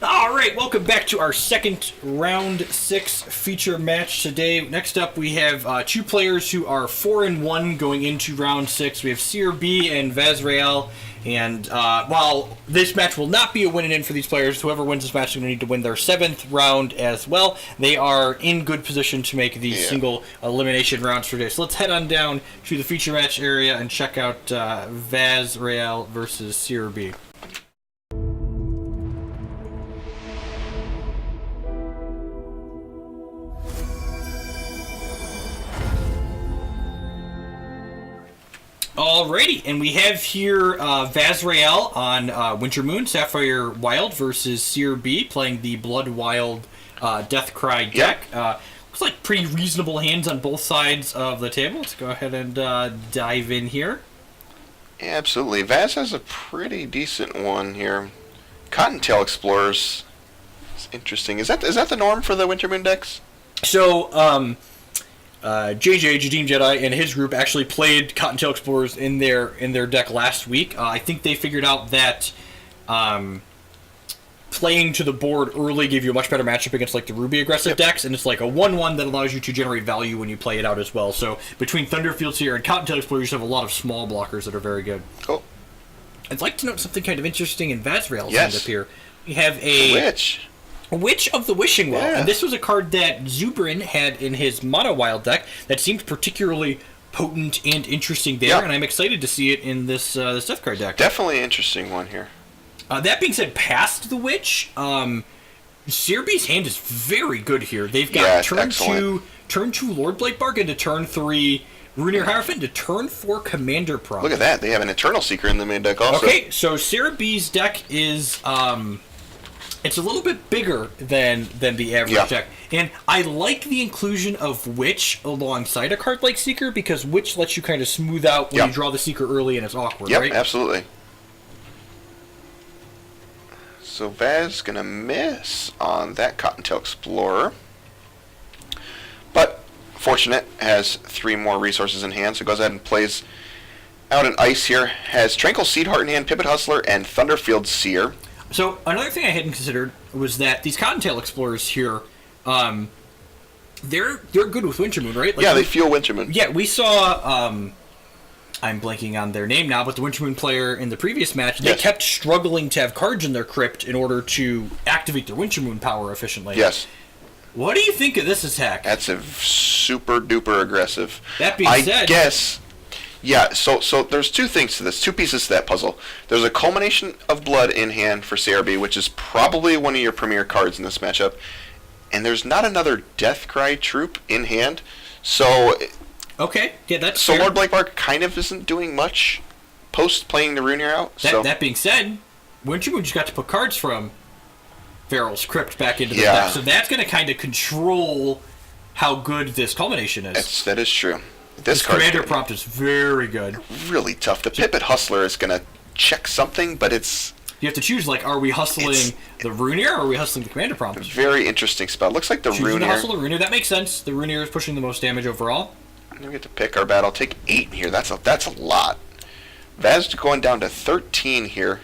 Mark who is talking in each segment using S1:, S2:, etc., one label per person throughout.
S1: Alright, welcome back to our second round 6 feature match today. Next up we have two players who are 4-1 going into round 6. We have Cearb and Vazrael. And while this match will not be a win and in for these players, whoever wins this match is going to need to win their 7th round as well. They are in good position to make these single elimination rounds for today. So let's head on down to the feature match area and check out Vazrael versus Cearb. Alrighty, and we have here Vazrael on Wintermoon, Sapphire Wild versus Cearb playing the Blood Wild Deathcry deck. Looks like pretty reasonable hands on both sides of the table. Let's go ahead and dive in here.
S2: Yeah, absolutely. Vaz has a pretty decent one here. Cottontail Explorers. It's interesting. Is that the norm for the Wintermoon decks?
S1: So, JJ, Jadeem Jedi, and his group actually played Cottontail Explorers in their deck last week. I think they figured out that playing to the board early gave you a much better matchup against like the Ruby aggressive decks, and it's like a 1/1 that allows you to generate value when you play it out as well. So between Thunderfields here and Cottontail Explorers, you have a lot of small blockers that are very good.
S2: Cool.
S1: I'd like to note something kind of interesting in Vazrael's hand up here. We have a Witch of the Wishing Well, and this was a card that Zubrin had in his Mono Wild deck that seemed particularly potent and interesting there, and I'm excited to see it in this Death Card deck.
S2: Definitely an interesting one here.
S1: That being said, past the Witch, Cearb's hand is very good here. They've got turn 2 Lord Blade Bark into turn 3 Runear Hierophant to turn 4 Commander Prompt.
S2: Look at that, they have an Eternal Seeker in the main deck also.
S1: Okay, so Cearb's deck is it's a little bit bigger than the average deck. And I like the inclusion of Witch alongside a card like Seeker, because Witch lets you kind of smooth out when you draw the Seeker early and it's awkward, right?
S2: Yep, absolutely. So Vaz going to miss on that Cottontail Explorer. But fortunate, has 3 more resources in hand, so goes ahead and plays out an Ice here. Has Tranquil Seedheart in hand, Pipit Hustler, and Thunderfield Seer.
S1: So another thing I hadn't considered was that these Cottontail Explorers here, they're good with Wintermoon, right? Like,
S2: they feel Wintermoon.
S1: Yeah, we saw, I'm blanking on their name now, but the Wintermoon player in the previous match, they kept struggling to have cards in their crypt in order to activate their Wintermoon power efficiently.
S2: Yes.
S1: What do you think of this attack?
S2: That's a super duper aggressive.
S1: That being said,
S2: I guess. Yeah, so there's 2 things to this, 2 pieces to that puzzle. There's a culmination of blood in hand for Cearb, which is probably one of your premier cards in this matchup. And there's not another Deathcry troop in hand. So
S1: okay, yeah, that's
S2: so
S1: fair.
S2: Lord Blakebark kind of isn't doing much post playing the Runear out.
S1: That being said, Wintermoon just got to put cards from Varel's Crypt back into the deck. So that's going to kind of control how good this culmination is.
S2: That is true.
S1: This Commander Prompt is very good.
S2: Really tough. The Pipit Hustler is going to check something, but it's...
S1: You have to choose, like, are we hustling the Runear or are we hustling the Commander Prompt?
S2: Very interesting spell. Looks like the Runear...
S1: to hustle the Runear. That makes sense. The Runear is pushing the most damage overall.
S2: We get to pick our battle. Take 8 here. That's a lot. Vaz going down to 13 here.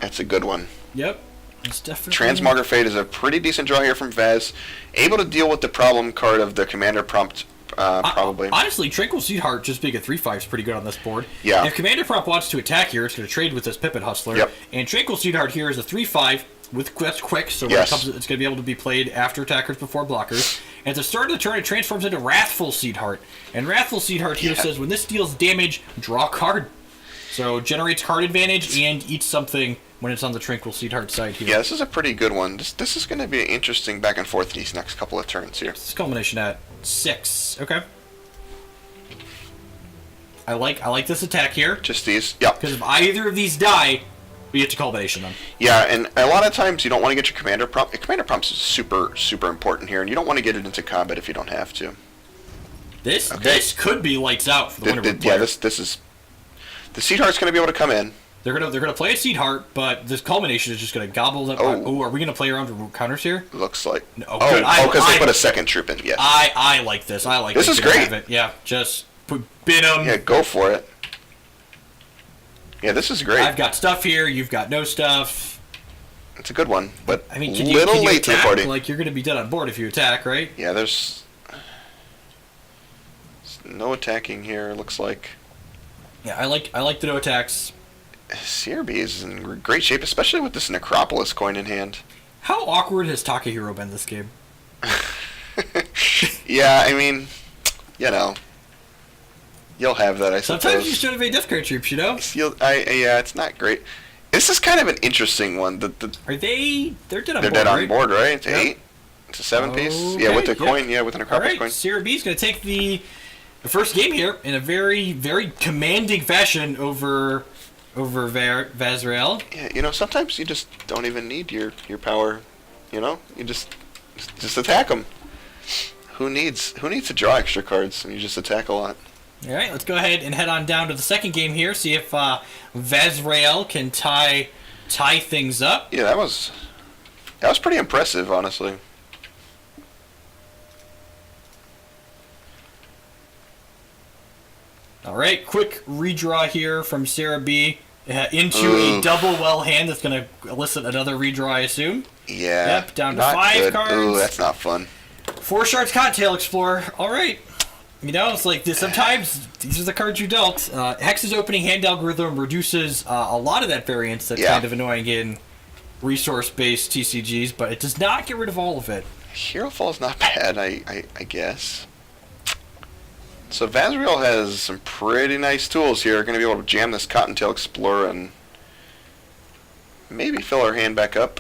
S2: That's a good one.
S1: Yep. It's definitely...
S2: Transmogrifate is a pretty decent draw here from Vaz. Able to deal with the problem card of the Commander Prompt, probably.
S1: Honestly, Tranquil Seedheart just being a 3/5 is pretty good on this board.
S2: Yeah.
S1: If Commander Prompt wants to attack here, it's going to trade with this Pipit Hustler.
S2: Yep.
S1: And Tranquil Seedheart here is a 3/5 that's quick, so when it comes, it's going to be able to be played after attackers, before blockers. And at the start of the turn, it transforms into Wrathful Seedheart. And Wrathful Seedheart here says, when this deals damage, draw a card. So generates card advantage and eats something when it's on the Tranquil Seedheart side here.
S2: Yeah, this is a pretty good one. This is going to be interesting back and forth these next couple of turns here.
S1: This is culmination at 6. Okay. I like this attack here.
S2: Just these, yeah.
S1: Because if either of these die, we get to culmination them.
S2: Yeah, and a lot of times you don't want to get your Commander Prompt. Your Commander Prompt is super, super important here, and you don't want to get it into combat if you don't have to.
S1: This could be lights out for the Wintermoon player.
S2: Yeah, this is... The Seedheart's going to be able to come in.
S1: They're gonna play a Seedheart, but this culmination is just gonna gobble them. Oh, are we gonna play around with counters here?
S2: Looks like.
S1: No,
S2: good. Because they put a second troop in. Yes.
S1: I like this. I like
S2: this. This is great.
S1: Yeah, just bid them.
S2: Yeah, go for it. Yeah, this is great.
S1: I've got stuff here. You've got no stuff.
S2: It's a good one, but
S1: I mean,
S2: a
S1: can
S2: little
S1: you
S2: late to the
S1: attack?
S2: party.
S1: Like, you're going to be dead on board if you attack, right?
S2: Yeah, there's no attacking here, looks like.
S1: Yeah, I like the no attacks.
S2: Cearb is in great shape, especially with this Necropolis coin in hand.
S1: How awkward has Takahiro been this game?
S2: Yeah, I mean, you know, you'll have that, I suppose.
S1: Sometimes you should have a death card troops, you know?
S2: Yeah, it's not great. This is kind of an interesting one.
S1: Are they? They're dead on
S2: They're
S1: board,
S2: dead on
S1: right?
S2: board, right? It's
S1: Yep.
S2: 8. It's a 7-piece.
S1: Okay,
S2: Yeah, with the
S1: yep.
S2: coin. Yeah, with the
S1: All
S2: Necropolis
S1: right,
S2: coin.
S1: Cearb is going to take the first game here in a very, very commanding fashion over Vazrael.
S2: Yeah, you know, sometimes you just don't even need your power. You know, you just attack them. Who needs to draw extra cards when you just attack a lot?
S1: All right, let's go ahead and head on down to the second game here. See if Vazrael can tie things up.
S2: Yeah, that was pretty impressive, honestly.
S1: All right, quick redraw here from Cearb into a double well hand that's going to elicit another redraw, I assume.
S2: Yeah.
S1: Yep, down to
S2: not
S1: 5
S2: good.
S1: cards.
S2: Ooh, that's not fun.
S1: 4 shards Cocktail Explorer. All right. You know, it's like this. Sometimes these are the cards you dealt. Hex's opening hand algorithm reduces a lot of that variance that's kind of annoying in resource-based TCGs, but it does not get rid of all of it.
S2: Hero Fall's not bad, I guess. So Vazrael has some pretty nice tools here. Going to be able to jam this Cottontail Explorer and maybe fill our hand back up.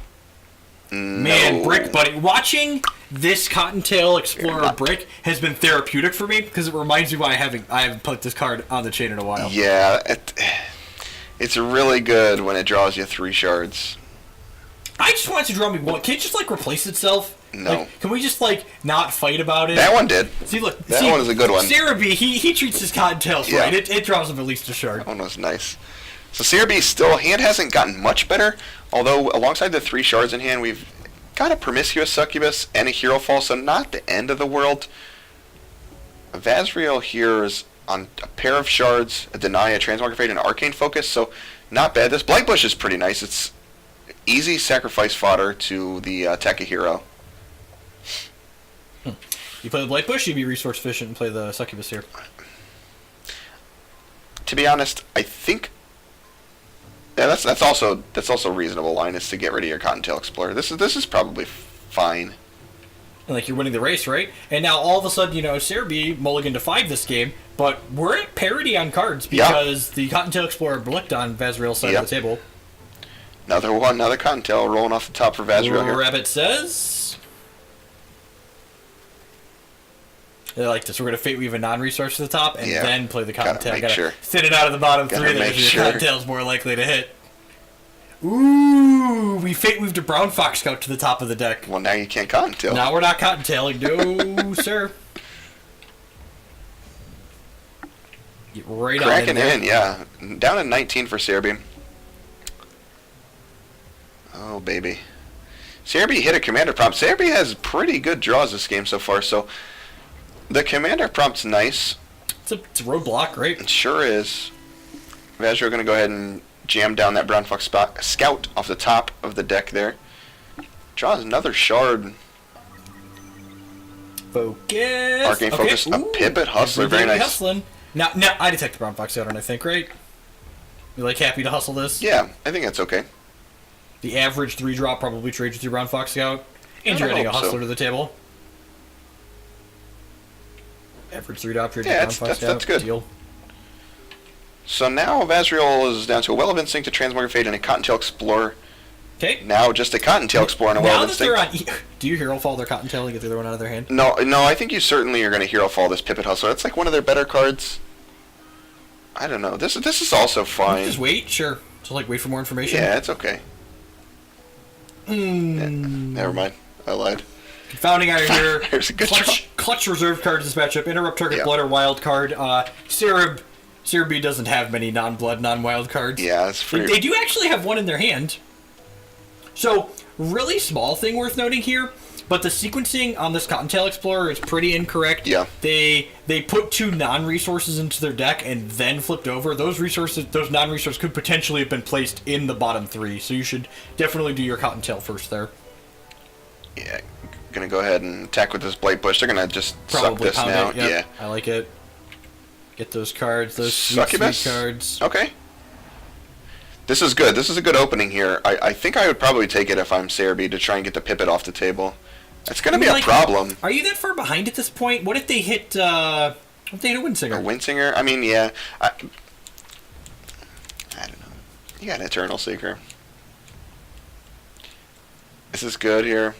S1: Man,
S2: No.
S1: Brick, buddy. Watching this Cottontail Explorer Brick has been therapeutic for me because it reminds me why I haven't put this card on the chain in a while.
S2: Yeah, it's really good when it draws you 3 shards.
S1: I just want it to draw me 1. Can it just, like, replace itself?
S2: No.
S1: Like, can we just, like, not fight about it?
S2: That one did.
S1: See, look.
S2: That one is a good one.
S1: Cearb, he treats his Cottontails right. It draws him at least a shard.
S2: That one was nice. So Cearb still, hand hasn't gotten much better, although alongside the 3 shards in hand, we've got a Promiscuous Succubus and a Hero Fall, so not the end of the world. Vazrael here is on a pair of shards, a Deny, a Transmogrifate, and an Arcane Focus, so not bad. This Blight Bush is pretty nice. It's easy sacrifice fodder to the Takahiro.
S1: You play the Blight Bush, you'd be resource efficient and play the Succubus here.
S2: To be honest, I think that's also a reasonable line, is to get rid of your Cottontail Explorer. This is probably fine.
S1: And, like, you're winning the race, right? And now all of a sudden, you know, Cearb mulligan to 5 this game, but we're at parity on cards because the Cottontail Explorer blicked on Vazrael's side of the table.
S2: Another Cottontail rolling off the top for Vazrael here.
S1: Rabbit says... They like this. We're going to Fate Weave a non-resource to the top and then play the Cottontail. Gotta thin it out of the bottom 3 that your Cottontail's more likely to hit. Ooh, we Fate Weaved a Brown Fox Scout to the top of the deck.
S2: Well, now you can't Cottontail.
S1: Now we're not Cottontailing. No, sir. Get right
S2: Cracking
S1: on in,
S2: in, yeah. Down at 19 for Cearb. Oh, baby. Cearb hit a Commander Prompt. Cearb has pretty good draws this game so far, so the Commander Prompt's nice.
S1: It's a roadblock, right?
S2: It sure is. Vazrael going to go ahead and jam down that Brown Fox Scout off the top of the deck there. Draws another shard.
S1: Focus.
S2: Arcane Focus. A Pipit Hustler. Very nice.
S1: Hustling. Now, I detect the Brown Fox Scout, I think, right? You like happy to hustle this?
S2: Yeah, I think that's okay.
S1: The average 3-drop probably trades with your Brown Fox Scout. And you're adding a Hustler to the table. Average 3-drop trade with Brown Fox Scout.
S2: That's good.
S1: Deal.
S2: So now Vazrael is down to a Well of Instinct, a Transmogrifate, and a Cottontail Explorer.
S1: Okay.
S2: Now just a Cottontail Explorer and a Well of Instinct.
S1: Now that they're on... Do you Hero Fall their Cottontail and get the other one out of their hand?
S2: No, I think you certainly are going to Hero Fall this Pipit Hustler. That's like one of their better cards. I don't know. This is also fine.
S1: Just wait? Sure. So, like, wait for more information?
S2: Yeah, it's okay. Yeah, never mind. I lied.
S1: Confounding Iron here.
S2: Here's a good
S1: Clutch reserve cards in this matchup. Interrupt target blood or wild card. Cearb doesn't have many non-blood, non-wild cards.
S2: Yeah, that's pretty...
S1: They do actually have one in their hand. So, really small thing worth noting here. but the sequencing on this Cottontail Explorer is pretty incorrect.
S2: Yeah.
S1: They put 2 non-resources into their deck and then flipped over. Those non-resources could potentially have been placed in the bottom 3, so you should definitely do your Cottontail first there.
S2: Yeah, gonna go ahead and attack with this Blight Bush. They're gonna just
S1: Probably
S2: suck this
S1: pound
S2: now.
S1: it, yep.
S2: Yeah.
S1: I like it. Get those cards, those sweet
S2: Succubus?
S1: cards.
S2: Okay. This is good. This is a good opening here. I think I would probably take it if I'm Cearb to try and get the Pipit off the table. It's going to be a problem.
S1: Are you that far behind at this point? What if they hit a Windsinger?
S2: A Windsinger? I mean, yeah. I don't know. You got an Eternal Seeker. This is good here.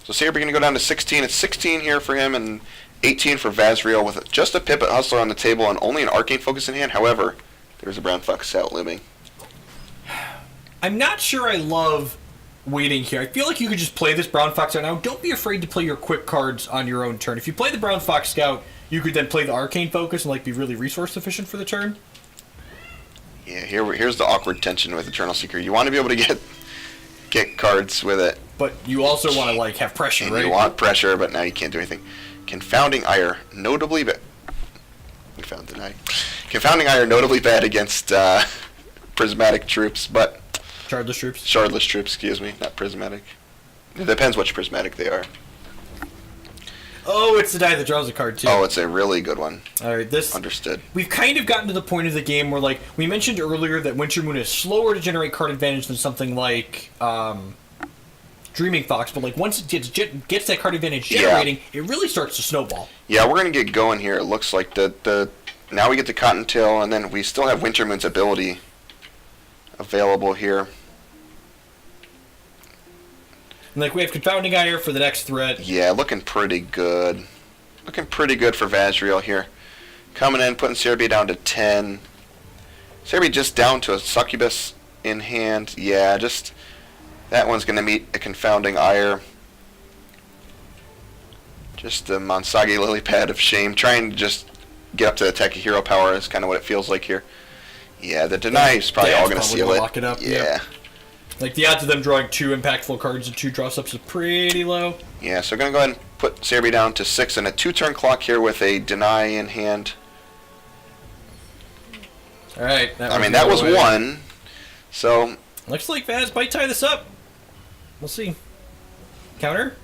S2: So Cearb going to go down to 16. It's 16 here for him and 18 for Vazrael with just a Pipit Hustler on the table and only an Arcane Focus in hand. However, there's a Brown Fox out looming.
S1: I'm not sure I love waiting here. I feel like you could just play this Brown Fox out now. Don't be afraid to play your quick cards on your own turn. If you play the Brown Fox Scout, you could then play the Arcane Focus and be really resource efficient for the turn.
S2: Yeah, here's the awkward tension with Eternal Seeker. You want to be able to get cards with it.
S1: But you also want to have pressure,
S2: And
S1: right?
S2: you want pressure, but now you can't do anything. Confounding Ire, notably bad. Confounding Ire, notably bad against prismatic troops, but Shardless troops, excuse me, not prismatic. It depends which prismatic they are.
S1: Oh, it's the die that draws a card too.
S2: Oh, it's a really good one.
S1: All right, this
S2: understood.
S1: We've kind of gotten to the point of the game where, we mentioned earlier that Winter Moon is slower to generate card advantage than something like Dreaming Fox, but once it gets that card advantage generating, it really starts to snowball.
S2: Yeah, we're gonna get going here. It looks like the now we get the Cottontail, and then we still have Winter Moon's ability available here.
S1: And we have Confounding Ire for the next threat.
S2: Yeah, looking pretty good. Looking pretty good for Vazrael here. Coming in, putting Cearb down to 10. Cearb just down to a Succubus in hand. Yeah, just that one's going to meet a Confounding Ire. Just the Monsagi Lily Pad of Shame. Trying to just get up to the attack of hero power is kind of what it feels like here. Yeah, the Deny is probably all going to seal it.
S1: Lock it up.
S2: Yeah.
S1: The odds of them drawing 2 impactful cards and 2 draw-ups is pretty low.
S2: Yeah, so we're going to go ahead and put Cearb down to 6 and a 2-turn clock here with a Deny in hand.
S1: All right.
S2: That was 1. So
S1: looks like Vaz might tie this up. We'll see. Counter?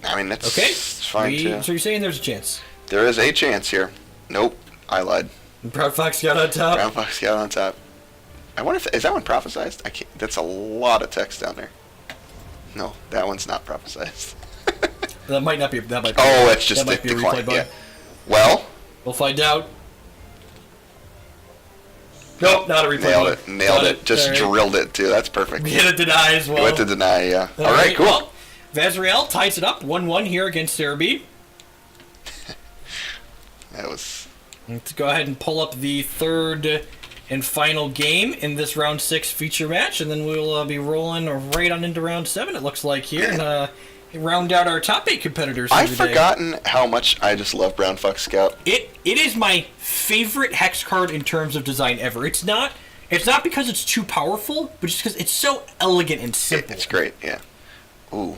S2: That's
S1: okay.
S2: Fine too.
S1: So you're saying there's a chance?
S2: There is a chance here. Nope, I lied.
S1: Brown Fox got on top.
S2: Brown Fox got on top. I wonder if is that one prophesized? I can't. That's a lot of text down there. No, that one's not prophesized.
S1: That might not be. That might.
S2: Oh, it's just
S1: that
S2: the
S1: might be a replay bug.
S2: Yeah. Well,
S1: we'll find out. Nope, not a replay bug.
S2: Nailed it. Just drilled it too. That's perfect.
S1: We hit a Deny as well.
S2: You went to Deny, yeah. All right, cool.
S1: Well, Vazrael ties it up 1-1 here against Cearb.
S2: That was.
S1: Let's go ahead and pull up the third and final game in this round 6 feature match, and then we'll be rolling right on into round 7. It looks like here, and round out our top 8 competitors.
S2: I've forgotten how much I just love Brown Fox Scout.
S1: It is my favorite hex card in terms of design ever. It's not because it's too powerful, but just because it's so elegant and simple.
S2: It's great, yeah. Ooh.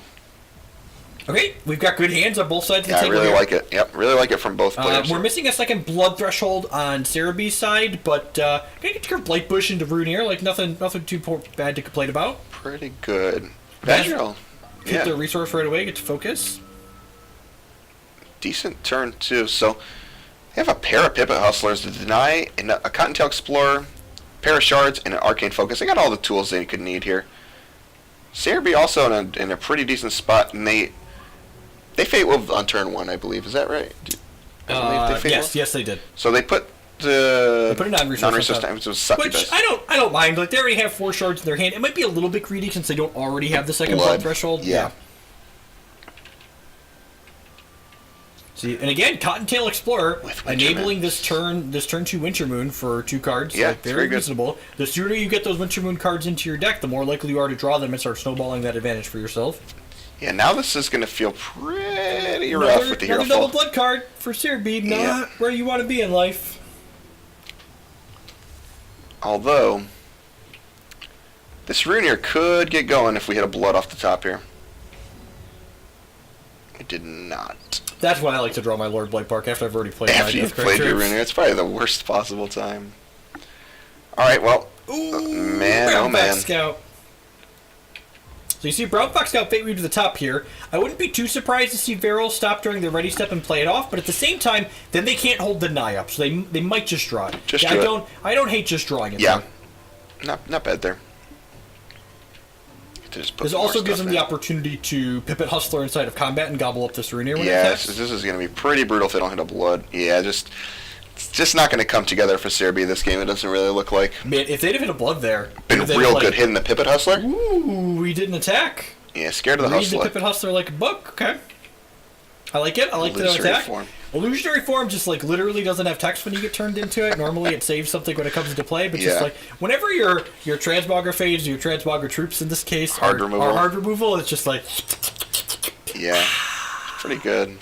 S1: Okay, we've got good hands on both sides of the table.
S2: I really
S1: here.
S2: like it. Yep, really like it from both players.
S1: We're missing a second Blood Threshold on Cearb's side, but gonna get your Blight Bush into Runeer. Nothing too bad to complain about.
S2: Pretty good. Vazrael.
S1: Get the resource right away. Get to focus.
S2: Decent turn too. So they have a pair of Pipit Hustlers, the Deny, and a Cottontail Explorer, pair of Shards, and an Arcane Focus. They got all the tools they could need here. Cearb also in a pretty decent spot, and they Fate Wolved on turn 1, I believe. Is that right?
S1: Yes, they did.
S2: So they put the
S1: a non-resource
S2: time, which was Succubus.
S1: Which I don't mind. They already have 4 shards in their hand. It might be a little bit greedy since they don't already have the second Blood Threshold.
S2: Yeah.
S1: See, and again, Cottontail Explorer enabling this turn 2 Winter Moon for 2 cards.
S2: Yeah,
S1: very reasonable. The sooner you get those Winter Moon cards into your deck, the more likely you are to draw them and start snowballing that advantage for yourself.
S2: Yeah, now this is going to feel pretty rough with the hero
S1: double blood card for Cearb, not where you want to be in life.
S2: Although, this Runeer could get going if we hit a blood off the top here. I did not.
S1: That's why I like to draw my Lord Blightbark after I've already played my
S2: After you've played your Ruiner, it's probably the worst possible time. Alright, well.
S1: Ooh,
S2: man,
S1: Brown
S2: oh man.
S1: Fox Scout. So you see Brown Fox Scout Fate Weave to the top here. I wouldn't be too surprised to see Vazrael stop during the ready step and play it off, but at the same time, then they can't hold Deny up, so they might just draw it.
S2: Just
S1: yeah,
S2: do
S1: I don't hate just drawing it.
S2: Yeah. Not bad there.
S1: This also gives them the opportunity to Pipit Hustler inside of combat and gobble up this Ruiner when it
S2: Yeah,
S1: attacks.
S2: this is going to be pretty brutal if they don't hit a blood. Yeah, it's just not going to come together for Cearb this game. It doesn't really look like.
S1: Man, if they'd have hit a blood there,
S2: been real good hitting the Pipit Hustler.
S1: Ooh, he didn't attack.
S2: Yeah, scared of the
S1: Read
S2: Hustler.
S1: the Pipit Hustler like a book. Okay. I like it. I like the attack.
S2: Form.
S1: Illusionary form just like literally doesn't have text when you get turned into it. Normally it saves something when it comes into play, but just like whenever your transmogger phase, your transmogger troops in this case are hard removal, it's just like
S2: yeah, pretty good.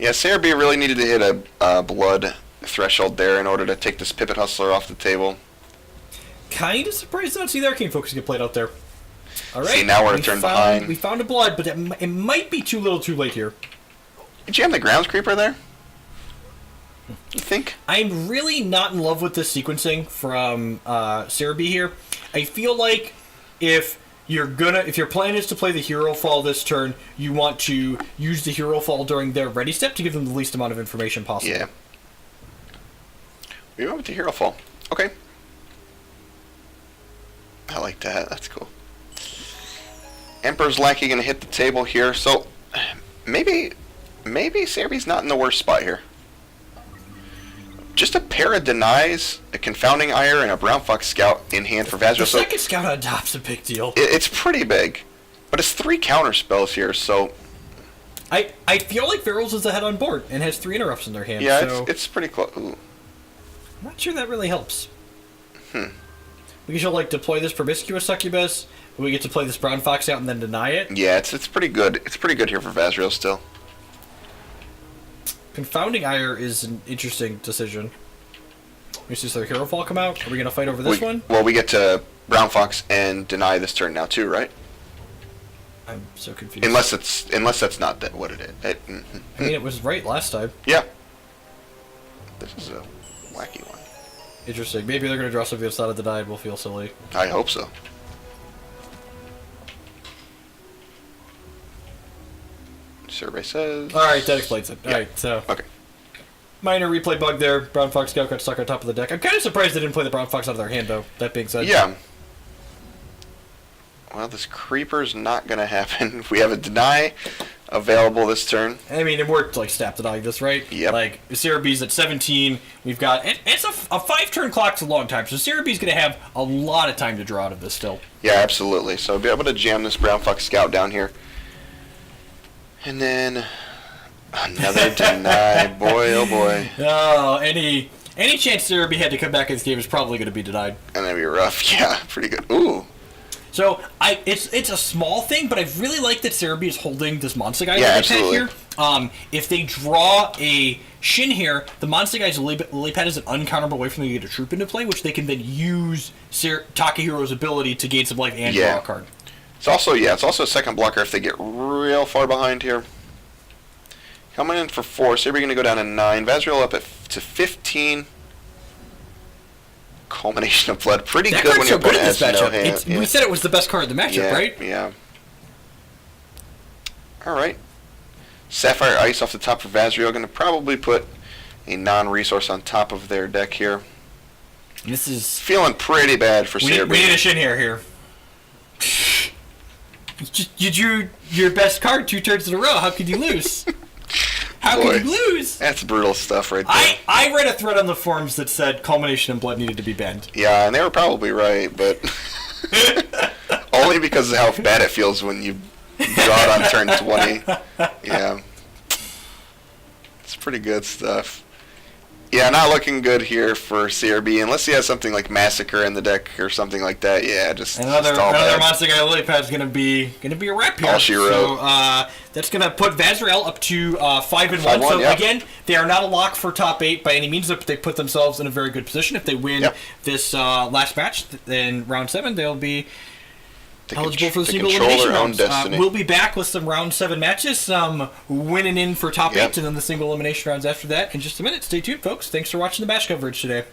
S2: Yeah, Cearb really needed to hit a blood threshold there in order to take this Pipit Hustler off the table.
S1: Kind of surprised I don't see the Arcane Focus get played out there. All right.
S2: See, now we're a turn behind.
S1: We found a blood, but it might be too little too late here.
S2: Did you have the Grounds Creeper there? You think?
S1: I'm really not in love with this sequencing from Cearb here. I feel like if your plan is to play the Hero Fall this turn, you want to use the Hero Fall during their ready step to give them the least amount of information possible.
S2: Yeah. We went with the Hero Fall. Okay. I like that. That's cool. Emperor's Lackey gonna hit the table here, so maybe Cearb's not in the worst spot here. Just a pair of Denies, a Confounding Ire, and a Brown Fox Scout in hand for Vazrael.
S1: The second Scout on top's a big deal.
S2: It's pretty big, but it's 3 counter spells here, so
S1: I feel like Varels is ahead on board and has 3 interrupts in their hand.
S2: yeah,
S1: so
S2: it's pretty close.
S1: I'm not sure that really helps. We should like deploy this Promiscuous Succubus. We get to play this Brown Fox out and then deny it.
S2: Yeah, it's pretty good. It's pretty good here for Vazrael still.
S1: Confounding Ire is an interesting decision. We see their Hero Fall come out. Are we gonna fight over this one?
S2: Well, we get to Brown Fox and deny this turn now too, right?
S1: I'm so confused.
S2: Unless that's not what it is.
S1: I mean, it was right last time.
S2: Yeah. This is a wacky one.
S1: Interesting. Maybe they're gonna draw something that's not a denied. We'll feel silly.
S2: I hope so. Survey says.
S1: All right, that explains it.
S2: Yeah.
S1: All right, so
S2: Okay.
S1: minor replay bug there. Brown Fox Scout got stuck on top of the deck. I'm kind of surprised they didn't play the Brown Fox out of their hand, though. That being said.
S2: Yeah. Well, this creeper's not gonna happen. We have a deny available this turn.
S1: I mean, it worked like snap denying this, right?
S2: Yep.
S1: Like Cearb at 17. We've got it's a 5-turn clock's a long time, so Cearb's gonna have a lot of time to draw out of this still.
S2: Yeah, absolutely. So be able to jam this Brown Fox Scout down here. And then another deny. Boy, oh boy.
S1: Oh, any chance Cearb had to come back in this game is probably going to be denied.
S2: And that'd be rough. Yeah, pretty good. Ooh.
S1: So it's a small thing, but I really like that Cearb is holding this Monster Guy
S2: Yeah,
S1: lily pad
S2: absolutely.
S1: here. If they draw a Shin here, the Monster Guy's lily pad is an uncounterable way for them to get a troop into play, which they can then use Takehiro's ability to gain some life and draw a card.
S2: It's also a second blocker if they get real far behind here. Coming in for 4, so we're going to go down to 9. Vazrael up to 15. Culmination of Blood. Pretty
S1: That
S2: good
S1: card's
S2: when your
S1: so good
S2: opponent
S1: in this
S2: has no
S1: matchup.
S2: hand. Yeah.
S1: We said it was the best card in the matchup, right?
S2: Yeah. Alright. Sapphire Ice off the top for Vazrael. Going to probably put a non-resource on top of their deck here.
S1: This is
S2: Feeling pretty bad for
S1: we
S2: Cearb.
S1: need a Shin here. You drew your best card 2 turns in a row. How could you lose? How could you lose?
S2: That's brutal stuff right there.
S1: I read a thread on the forums that said Culmination and Blood needed to be banned.
S2: Yeah, and they were probably right, but only because of how bad it feels when you draw it on turn 20. Yeah. It's pretty good stuff. Yeah, not looking good here for Cearb unless he has something like Massacre in the deck or something like that. Yeah, just
S1: another
S2: all bad.
S1: Monster Guy lily pad is gonna be a wrap here.
S2: All she wrote.
S1: So that's gonna put Vazrael up to 5-1. So
S2: yeah.
S1: again, they are not a lock for top 8 by any means. But they put themselves in a very good position. If they win this last match in round 7, they'll be eligible for the
S2: to
S1: single
S2: control
S1: elimination
S2: their own
S1: rounds.
S2: destiny.
S1: We'll be back with some round 7 matches, some winning in for top 8, and then the single elimination rounds after that in just a minute. Stay tuned, folks. Thanks for watching the Bash coverage today.